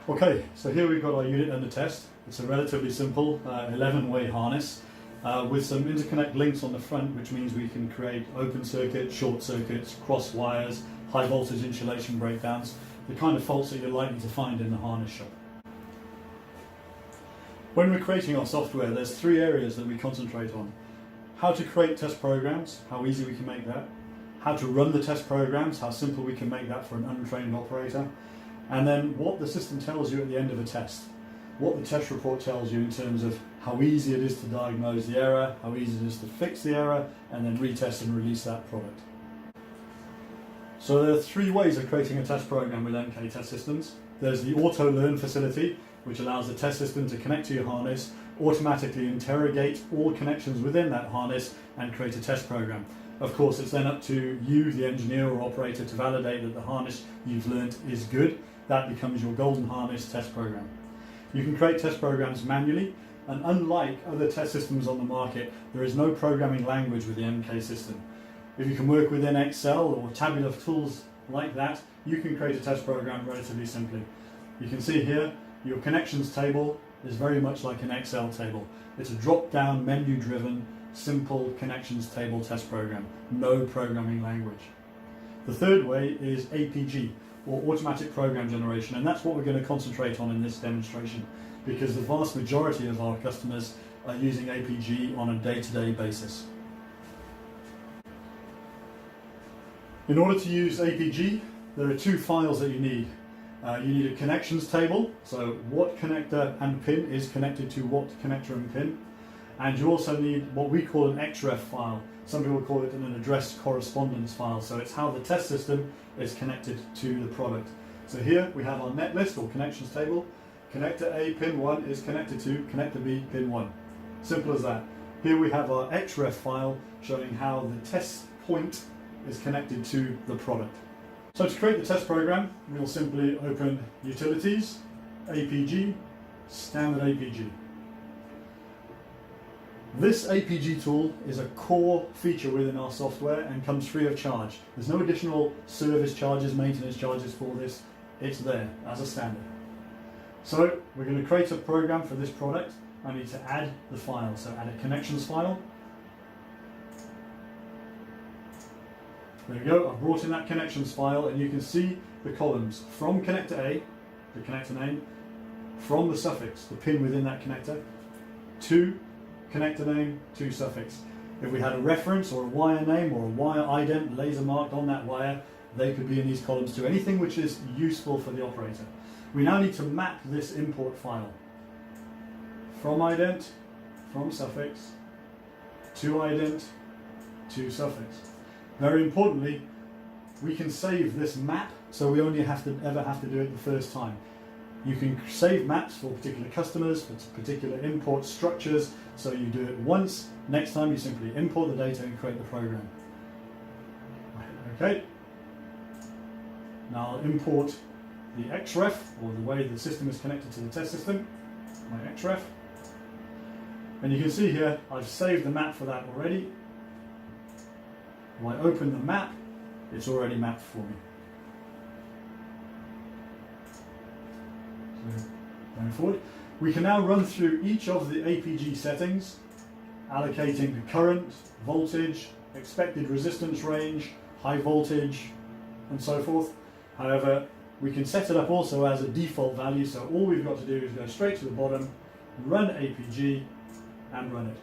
Okay, so here we've got our unit under test. It's a relatively simple 11-way harness with some interconnect links on the front, which means we can create open circuits, short circuits, cross wires, high voltage insulation breakdowns, the kind of faults that you're likely to find in the harness shop. When we're creating our software, there's three areas that we concentrate on. How to create test programs, how easy we can make that. How to run the test programs, how simple we can make that for an untrained operator. And then what the system tells you at the end of a test. What the test report tells you in terms of how easy it is to diagnose the error, how easy it is to fix the error, and then retest and release that product. So there are three ways of creating a test program with MK Test Systems. There's the auto learn facility, which allows the test system to connect to your harness, automatically interrogate all connections within that harness, and create a test program. Of course, it's then up to you, the engineer or operator, to validate that the harness you've learnt is good. That becomes your golden harness test program. You can create test programs manually, and unlike other test systems on the market, there is no programming language with the MK system. If you can work within Excel or tabular tools like that, you can create a test program relatively simply. You can see here, your connections table is very much like an Excel table. It's a drop-down, menu-driven, simple connections table test program, no programming language. The third way is APG, or automatic program generation, and that's what we're going to concentrate on in this demonstration, because the vast majority of our customers are using APG on a day-to-day basis. In order to use APG, there are two files that you need. You need a connections table, so what connector and pin is connected to what connector and pin, and you also need what we call an XREF file. Some people call it an address correspondence file, so it's how the test system is connected to the product. So here we have our net list or connections table. Connector A pin 1 is connected to connector B pin 1. Simple as that. Here we have our XREF file showing how the test point is connected to the product. So to create the test program, we'll simply open Utilities, APG, Standard APG. This APG tool is a core feature within our software and comes free of charge. There's no additional service charges, maintenance charges for this. It's there as a standard. So we're going to create a program for this product. I need to add the file, so add a connections file. There we go, I've brought in that connections file, and you can see the columns from connector A, the connector name, from the suffix, the pin within that connector, to connector name, to suffix. If we had a reference or a wire name or a wire ident laser marked on that wire, they could be in these columns too. Anything which is useful for the operator. We now need to map this import file from ident, from suffix, to ident, to suffix. Very importantly, we can save this map, so we only ever have to do it the first time. You can save maps for particular customers, for particular import structures, so you do it once. Next time you simply import the data and create the program. Okay. Now I'll import the XREF, or the way the system is connected to the test system, my XREF. And you can see here, I've saved the map for that already. When I open the map, it's already mapped for me. So, going forward, we can now run through each of the APG settings, allocating the current, voltage, expected resistance range, high voltage, and so forth. However, we can set it up also as a default value, so all we've got to do is go straight to the bottom, run APG, and run it.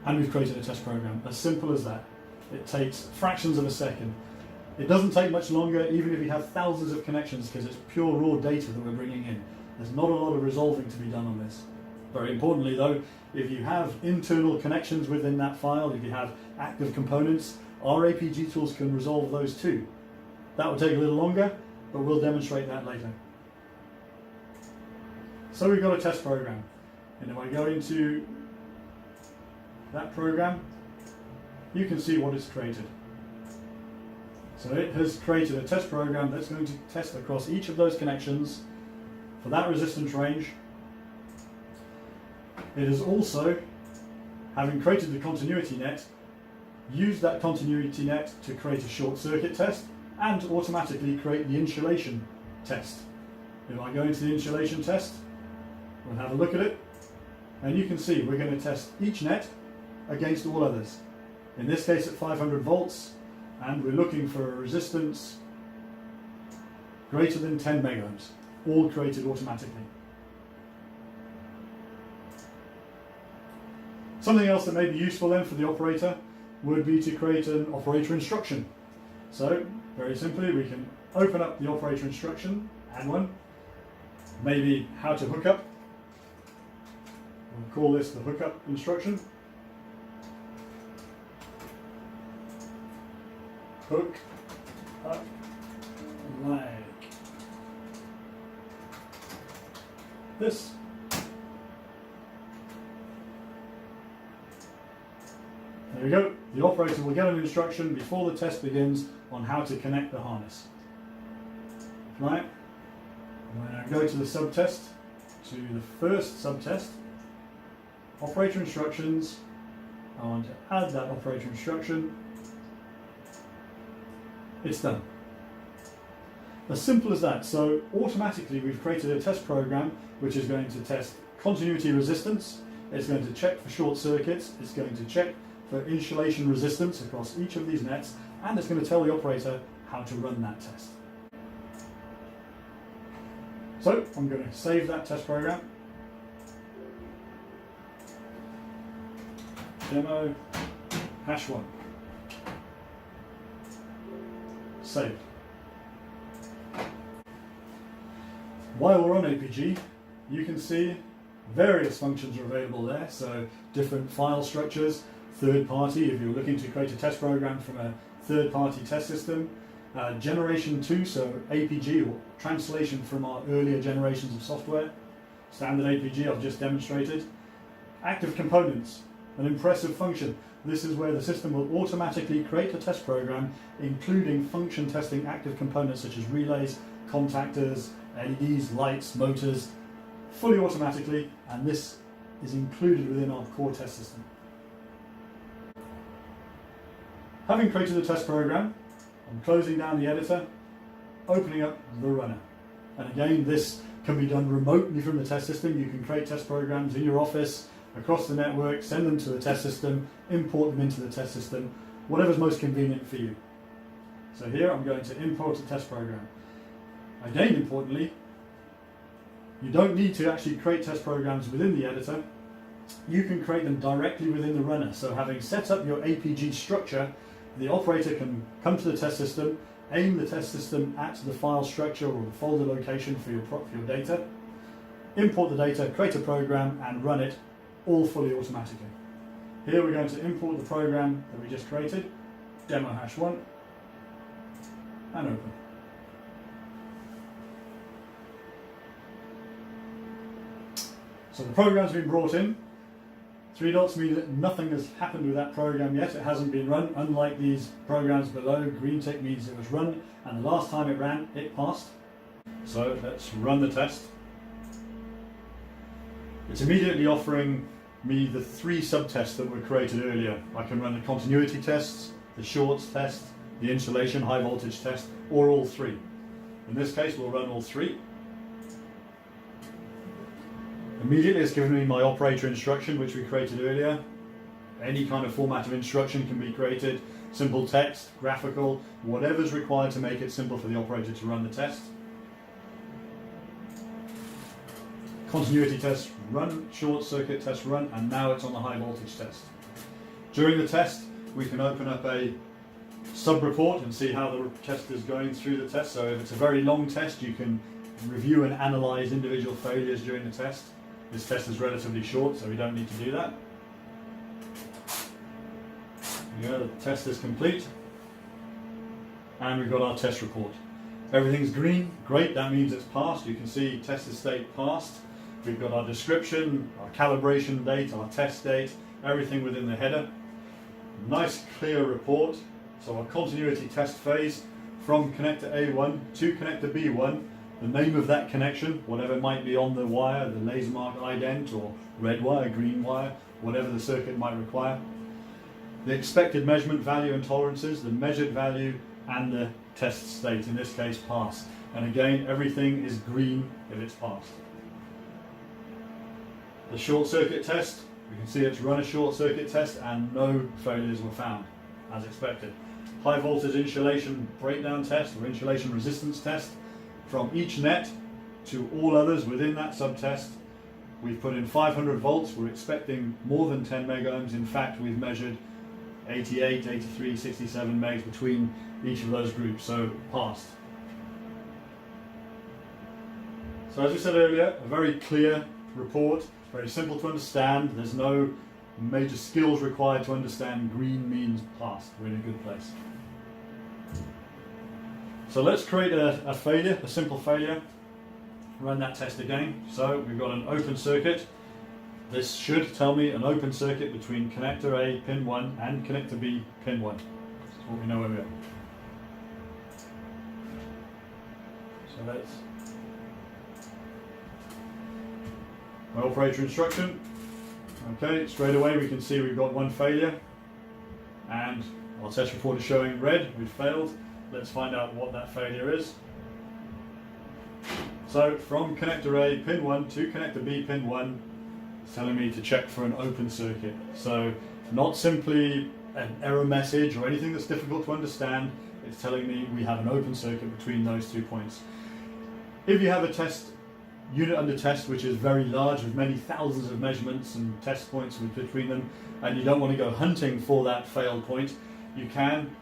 And we've created a test program, as simple as that. It takes fractions of a second. It doesn't take much longer, even if you have thousands of connections, because it's pure raw data that we're bringing in. There's not a lot of resolving to be done on this. Very importantly though, if you have internal connections within that file, if you have active components, our APG tools can resolve those too. That will take a little longer, but we'll demonstrate that later. So we've got a test program. And if I go into that program, you can see what it's created. So it has created a test program that's going to test across each of those connections for that resistance range. It has also, having created the continuity net, used that continuity net to create a short circuit test and automatically create the insulation test. If I go into the insulation test, we'll have a look at it, and you can see we're going to test each net against all others. In this case at 500 volts, and we're looking for a resistance greater than 10 megohms, all created automatically. Something else that may be useful then for the operator would be to create an operator instruction. So, very simply, we can open up the operator instruction, add one, maybe how to hook up. We'll call this the hookup instruction. Hook up like this. There we go. The operator will get an instruction before the test begins on how to connect the harness. Right. When I go to the subtest, to the first subtest, operator instructions, I want to add that operator instruction. It's done. As simple as that. So automatically we've created a test program which is going to test continuity resistance, it's going to check for short circuits, it's going to check for insulation resistance across each of these nets, and it's going to tell the operator how to run that test. So I'm going to save that test program. Demo #1. Saved. While we're on APG, you can see various functions are available there. So different file structures, third party, if you're looking to create a test program from a third party test system, generation 2, so APG or translation from our earlier generations of software, standard APG I've just demonstrated, active components, an impressive function. This is where the system will automatically create a test program including function testing active components such as relays, contactors, LEDs, lights, motors, fully automatically, and this is included within our core test system. Having created the test program, I'm closing down the editor, opening up the runner. And again, this can be done remotely from the test system. You can create test programs in your office, across the network, send them to the test system, import them into the test system, whatever's most convenient for you. So here I'm going to import a test program. Again, importantly, you don't need to actually create test programs within the editor. You can create them directly within the runner. So having set up your APG structure, the operator can come to the test system, aim the test system at the file structure or the folder location for your data, import the data, create a program and run it all fully automatically. Here we're going to import the program that we just created, demo #1, and open. So the program's been brought in. 3 dots mean that nothing has happened with that program yet. It hasn't been run. Unlike these programs below, green tick means it was run, and the last time it ran, it passed. So let's run the test. It's immediately offering me the 3 subtests that were created earlier. I can run the continuity tests, the shorts test, the insulation high voltage test, or all 3. In this case, we'll run all 3. Immediately it's given me my operator instruction which we created earlier. Any kind of format of instruction can be created, simple text, graphical, whatever's required to make it simple for the operator to run the test. Continuity test run, short circuit test run, and now it's on the high voltage test. During the test we can open up a sub-report and see how the test is going through the test. So if it's a very long test, you can review and analyze individual failures during the test. This test is relatively short, so we don't need to do that. There you go, the test is complete. And we've got our test report. Everything's green, great, that means it's passed. You can see test state passed. We've got our description, our calibration date, our test date, everything within the header. Nice clear report. So our continuity test phase from connector A1 to connector B1, the name of that connection, whatever it might be on the wire, the laser mark ident or red wire, green wire, whatever the circuit might require. The expected measurement value and tolerances, the measured value and the test state, in this case pass. And again, everything is green if it's passed. The short circuit test, we can see it's run a short circuit test and no failures were found, as expected. High voltage insulation breakdown test or insulation resistance test, from each net to all others within that subtest, we've put in 500 volts. We're expecting more than 10 mega ohms. In fact, we've measured 88, 83, 67 megs between each of those groups, so passed. So as we said earlier, a very clear report, very simple to understand. There's no major skills required to understand green means passed. We're in a good place. So let's create a failure, a simple failure. Run that test again. So we've got an open circuit. This should tell me an open circuit between connector A, pin 1, and connector B, pin 1. That's what we know where we are. So that's my operator instruction. Okay, straight away we can see we've got one failure, and our test report is showing red, we've failed. Let's find out what that failure is. So from connector A, pin 1, to connector B, pin 1, it's telling me to check for an open circuit. So not simply an error message or anything that's difficult to understand, it's telling me we have an open circuit between those 2 points. If you have a test unit under test which is very large with many thousands of measurements and test points between them, and you don't want to go hunting for that failed point, you can,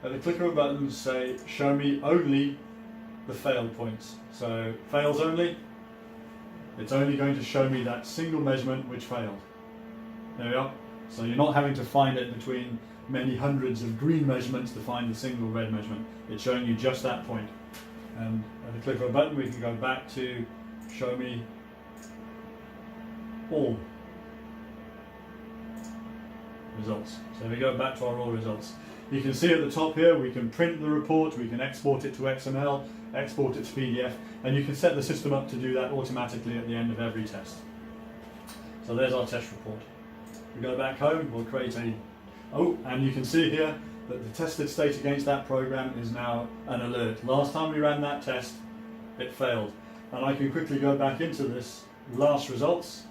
at the click of a button, say show me only the failed points. So fails only, it's only going to show me that single measurement which failed. There we are. So you're not having to find it between many hundreds of green measurements to find the single red measurement. It's showing you just that point. And at the click of a button we can go back to show me all results. So we go back to our all results. You can see at the top here we can print the report, we can export it to XML, export it to PDF, and you can set the system up to do that automatically at the end of every test. So there's our test report. We go back home, we'll create and you can see here that the tested state against that program is now an alert. Last time we ran that test, it failed. And I can quickly go back into this last results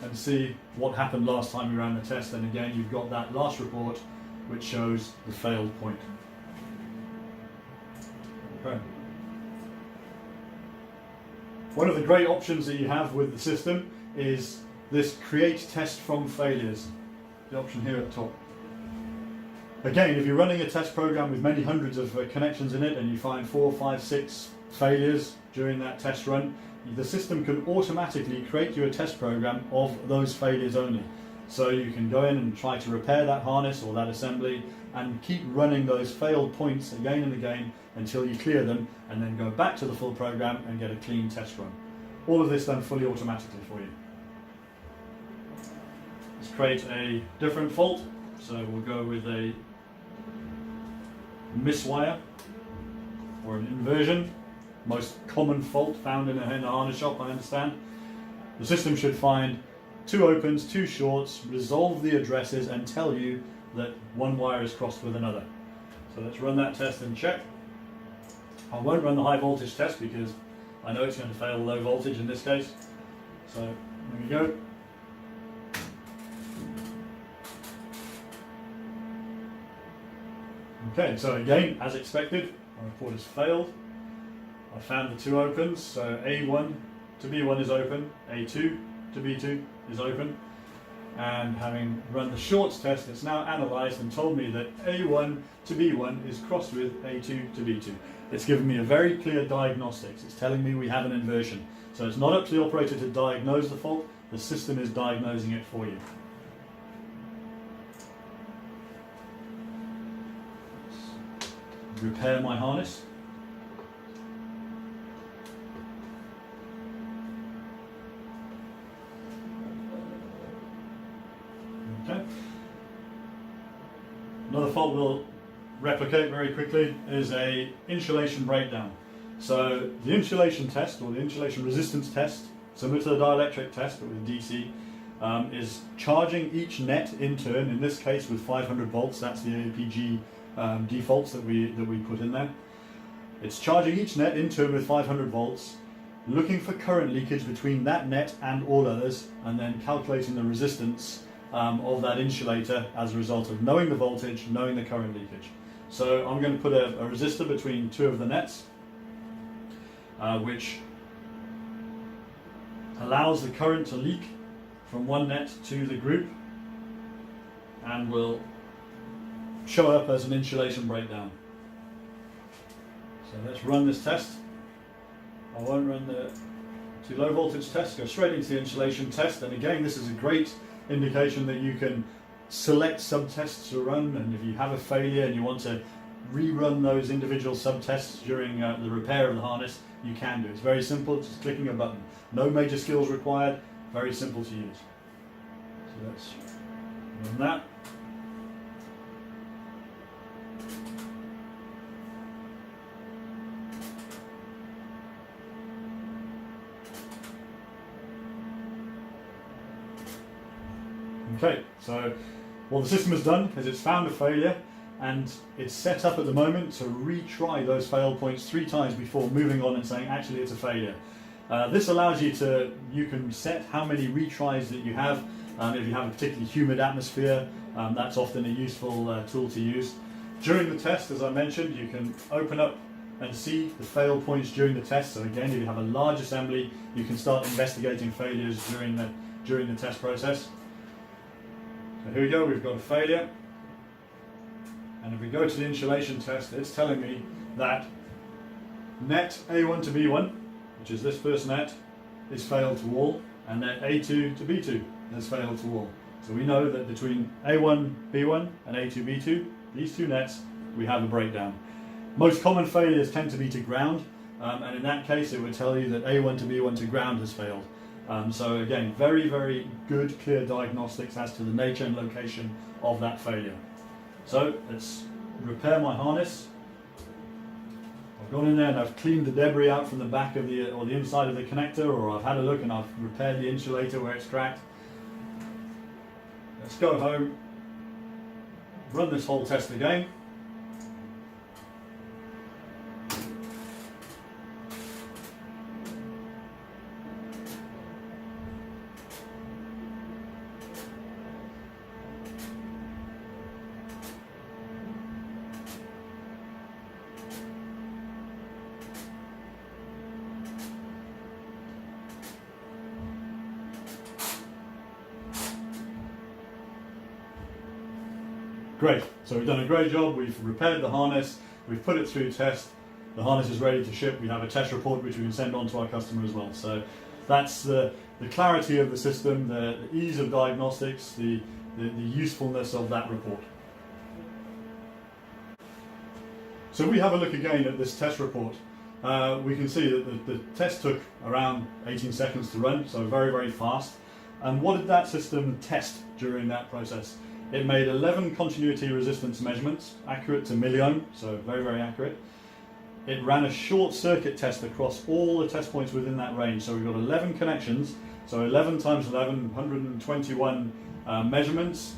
and see what happened last time we ran the test. And again, you've got that last report which shows the failed point. Okay. One of the great options that you have with the system is this create test from failures, the option here at the top. Again, if you're running a test program with many hundreds of connections in it and you find 4, 5, 6 failures during that test run, the system can automatically create you a test program of those failures only. So you can go in and try to repair that harness or that assembly and keep running those failed points again and again until you clear them, and then go back to the full program and get a clean test run. All of this done fully automatically for you. Let's create a different fault. So we'll go with a miswire or an inversion, most common fault found in a harness shop, I understand. The system should find 2 opens, 2 shorts, resolve the addresses and tell you that one wire is crossed with another. So let's run that test and check. I won't run the high voltage test because I know it's going to fail low voltage in this case. So there we go. Okay, so again, as expected, our report has failed. I found the 2 opens, so A1 to B1 is open, A2 to B2 is open, and having run the shorts test, it's now analysed and told me that A1 to B1 is crossed with A2 to B2. It's given me a very clear diagnostics. It's telling me we have an inversion. So it's not up to the operator to diagnose the fault, the system is diagnosing it for you. Repair my harness. Okay. Another fault we'll replicate very quickly is a insulation breakdown. So the insulation test, or the insulation resistance test, similar to the dielectric test but with DC, is charging each net in turn, in this case with 500 volts, that's the APG defaults that we put in there. It's charging each net in turn with 500 volts, looking for current leakage between that net and all others, and then calculating the resistance of that insulator as a result of knowing the voltage, knowing the current leakage. So I'm going to put a resistor between two of the nets, which allows the current to leak from one net to the group and will show up as an insulation breakdown. So let's run this test. I won't run the too low voltage test, go straight into the insulation test, and again this is a great indication that you can select subtests to run, and if you have a failure and you want to rerun those individual subtests during the repair of the harness, you can do. It's very simple, just clicking a button. No major skills required, very simple to use. So let's run that. Okay, so what the system has done is it's found a failure, and it's set up at the moment to retry those fail points 3 times before moving on and saying actually it's a failure. This allows you can set how many retries that you have. If you have a particularly humid atmosphere, that's often a useful tool to use. During the test, as I mentioned, you can open up and see the fail points during the test. So again, if you have a large assembly, you can start investigating failures during the test process. So here we go, we've got a failure, and if we go to the insulation test, it's telling me that net A1 to B1, which is this first net, is failed to all, and net A2 to B2 has failed to all. So we know that between A1 B1 and A2 B2, these two nets, we have a breakdown. Most common failures tend to be to ground, and in that case it would tell you that A1 to B1 to ground has failed. So again, very, very good, clear diagnostics as to the nature and location of that failure. So let's repair my harness. I've gone in there and I've cleaned the debris out from the back of the inside of the connector, or I've had a look and I've repaired the insulator where it's cracked. Let's go home, run this whole test again. Great, so we've done a great job, we've repaired the harness, we've put it through test, the harness is ready to ship, we have a test report which we can send on to our customer as well. So that's the clarity of the system, the ease of diagnostics, the usefulness of that report. So we have a look again at this test report. We can see that the test took around 18 seconds to run, so very, very fast. And what did that system test during that process? It made 11 continuity resistance measurements, accurate to milliohm, so very, very accurate. It ran a short circuit test across all the test points within that range. So we've got 11 connections, so 11 times 11, 121 measurements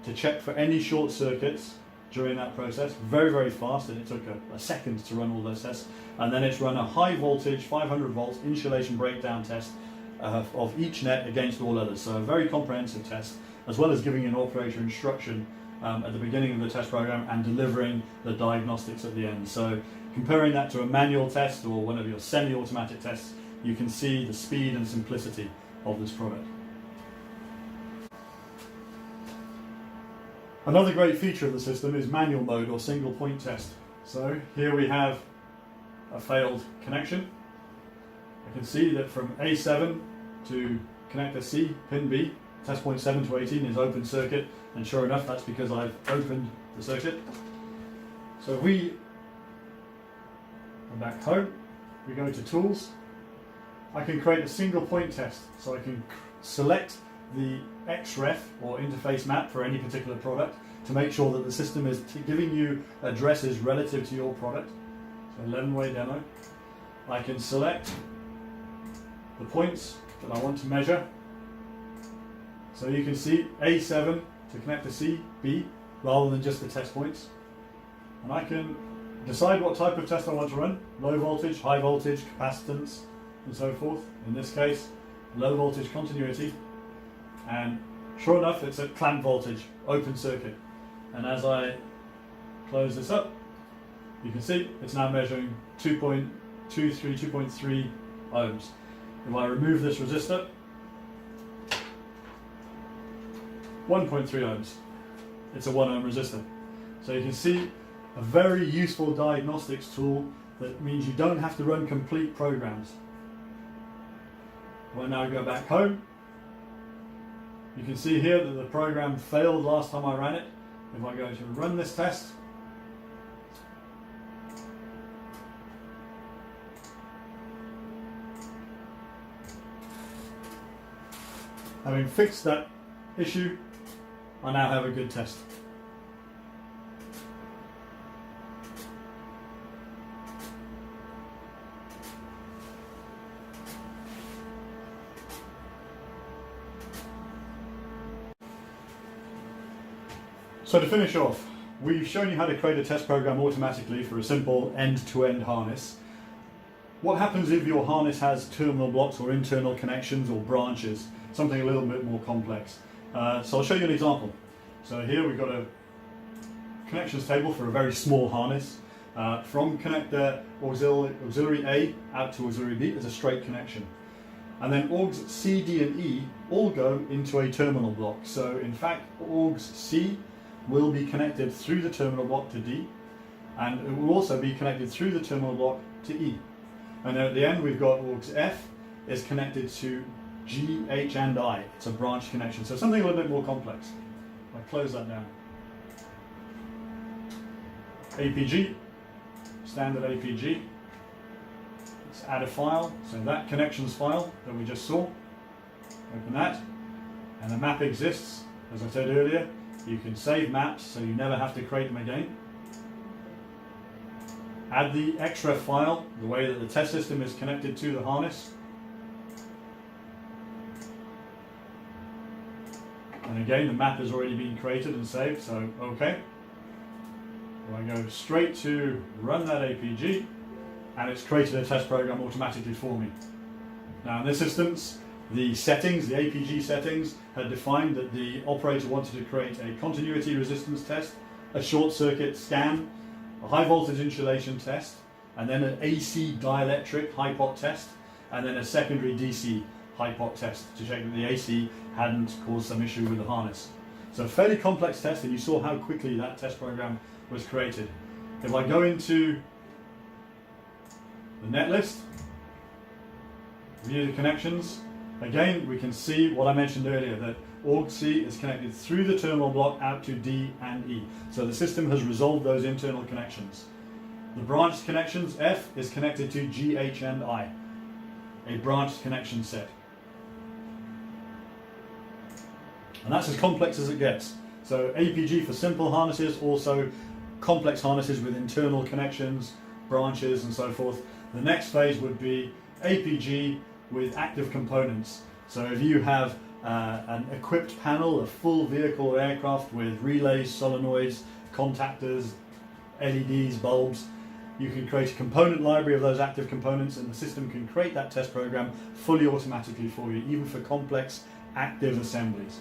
to check for any short circuits during that process. Very, very fast, and it took a second to run all those tests. And then it's run a high voltage, 500 volts insulation breakdown test of each net against all others. So a very comprehensive test, as well as giving an operator instruction at the beginning of the test program and delivering the diagnostics at the end. So comparing that to a manual test or one of your semi-automatic tests, you can see the speed and simplicity of this product. Another great feature of the system is manual mode or single point test. So here we have a failed connection. I can see that from A7 to connector C, pin B, test point 7 to 18 is open circuit, and sure enough that's because I've opened the circuit. So if we go back home, we go to tools, I can create a single point test. So I can select the XREF or interface map for any particular product to make sure that the system is giving you addresses relative to your product. So 11-way demo. I can select the points that I want to measure. So you can see A7 to connector C, B, rather than just the test points. And I can decide what type of test I want to run, low voltage, high voltage, capacitance, and so forth. In this case, low voltage continuity, and sure enough, it's at clamp voltage, open circuit. And as I close this up, you can see it's now measuring 2.23, 2.3 ohms. If I remove this resistor, 1.3 ohms. It's a 1 ohm resistor. So you can see a very useful diagnostics tool that means you don't have to run complete programs. If I now go back home, you can see here that the program failed last time I ran it. If I go to run this test, having fixed that issue, I now have a good test. So to finish off, we've shown you how to create a test program automatically for a simple end-to-end harness. What happens if your harness has terminal blocks or internal connections or branches, something a little bit more complex? So I'll show you an example. So here we've got a connections table for a very small harness. From connector auxiliary A out to auxiliary B is a straight connection. And then augs C, D and E all go into a terminal block. So in fact, augs C will be connected through the terminal block to D, and it will also be connected through the terminal block to E. And then at the end we've got augs F is connected to G, H and I. It's a branch connection, so something a little bit more complex. I close that down. APG, standard APG. Let's add a file, so that connections file that we just saw, open that, and the map exists. As I said earlier, you can save maps so you never have to create them again. Add the XREF file, the way that the test system is connected to the harness. And again, the map has already been created and saved, so okay. I go straight to run that APG, and it's created a test program automatically for me. Now in this instance, the settings, the APG settings, had defined that the operator wanted to create a continuity resistance test, a short circuit scan, a high voltage insulation test, and then an AC dielectric high pot test, and then a secondary DC high pot test to check that the AC hadn't caused some issue with the harness. So a fairly complex test, and you saw how quickly that test program was created. If I go into the netlist, view the connections, again we can see what I mentioned earlier, that augs C is connected through the terminal block out to D and E. So the system has resolved those internal connections. The branched connections, F is connected to G, H and I, a branched connection set. And that's as complex as it gets. So APG for simple harnesses, also complex harnesses with internal connections, branches and so forth. The next phase would be APG with active components. So if you have an equipped panel, a full vehicle or aircraft with relays, solenoids, contactors, LEDs, bulbs, you can create a component library of those active components, and the system can create that test program fully automatically for you, even for complex active assemblies.